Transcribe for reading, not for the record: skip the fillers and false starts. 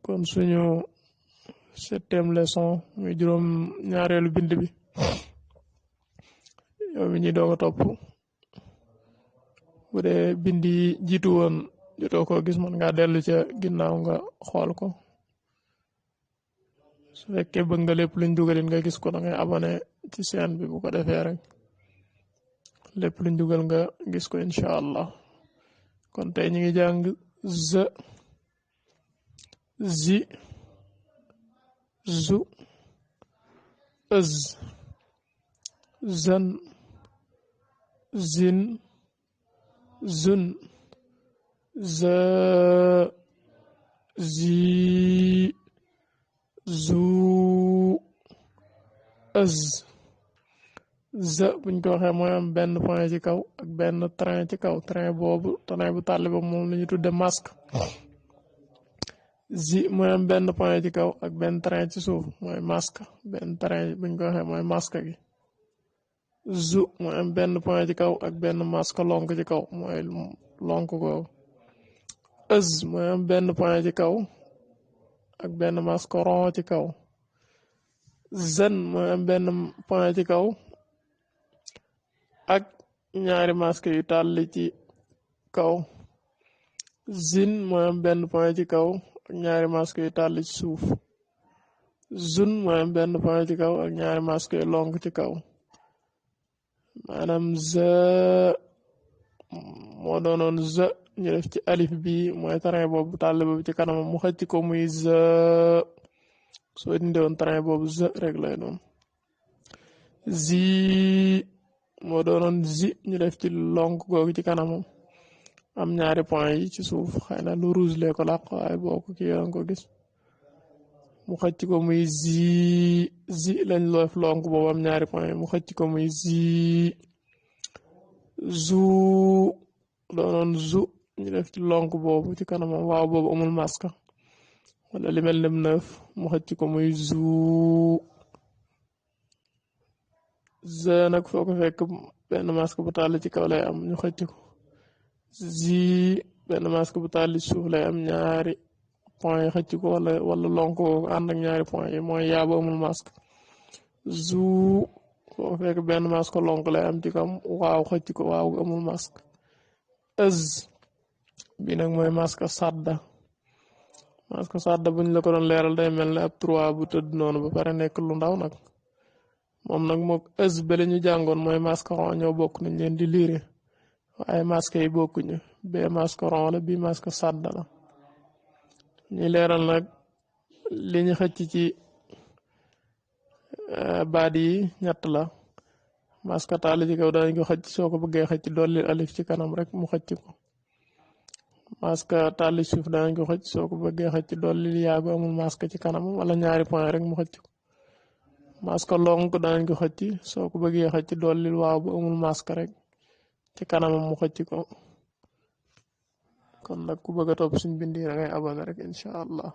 kon suñu 7e leçon muy juróom ñaareelu bind bi yow mi ñi doog a topp bu dee bind yi jiitu woon jotoo koo gis mën ngaa dellu ca ginnaaw nga xool ko su fekkee bëgg nga lépp luñ dugalin nga gis ko da ngay abonné ci chaîne bi bu ko defee rek lépp luñ dugal nga gis ko incha allah kon tey ñu ngi jàng z zi zu ëz zan zin zun za zi zu ëz za buñ ko waxee mooy am benn point ci kaw ak benn train ci kaw train boobu train bu tàlli boobu moom la ñu tudde masque zi mooy am benn point ci kaw ak benn train ci suuf mooy masque benn train buñ ko waxee mooy masque gi zu mooy am benn point ci kaw ak benn masque lonk ci kaw mooy lonk googu ëz mooy am benn point ci kaw ak benn masque rond ci kaw zen mooy am benn point ci kaw ak ñaari masque yu tàlli ci kaw zin mooy am benn point ci kaw ak ñaari masque yu tàlli ci suuf zun mooy am benn point ci kaw ak ñaari masque yu lonk ci kaw maanaam za moo doonoon za ñu def ci alif bi mooy train boobu tàlli boobu ci kanamam mu xëcc ko muy za soo dindi woon train boobu za rek lay doon zi moo doonoon zi ñu def ci lonk googu ci kanamam am ñaari point yi ci suuf xëy na lu rouge lee ko làq waaye boo ko kii yoon ko gis mu xëcc ko muy zi lañ def lonk boobu am ñaari point yi mu xëcc ko muy zi zu doonoon zu ñu def ci lonk boobu ci kanamam waaw boobu amul masque wala li mel nem neuf mu xëcc ko muy zu ze nag foo ko fekk benn masque bu tàlli ci kaw lay am ñu xëcc ko zi benn masque bu tàlli ci suuf lay am ñaari point yi xëcc ko wala lonk ko ànd ak ñaari point yi mooy yaa bu amul masque zu foo ko fekk benn masque lonk lay am ci kam waaw xëcc ko waaw amul masque ëz bi nag mooy masque sadda buñ la ko doon leeral day mel ne ab 3 bu tëdd noonu ba pare nekk lu ndaw nag moom nag mook ëz ba la ñu jàngoon mooy masque rond ñoo bokk nañ leen di liire waaye masque yi bokkuñu bee masque rond la bii masque sadda la ñuy leeral nag li ñu xëcc ci baat yi ñett la masque tàlli ci kaw danañ ko xëcc soo ko bëggee xëcc dolli alif ci kanam rek mu xëcc ko masque tàlli suuf danañ ko xëcc soo ko bëggee xëcc dolli yaa bu amul masque ci kanam wala ñaari point rek mu xëcc ko masque lonk danañ ko xëcc soo ko bëggee xëcc dolli waaw bu amul masque rek ci kanamam mu xëcc ko kon nag ku bëgg a topp suñ bindi da ngay abonné rek incha allah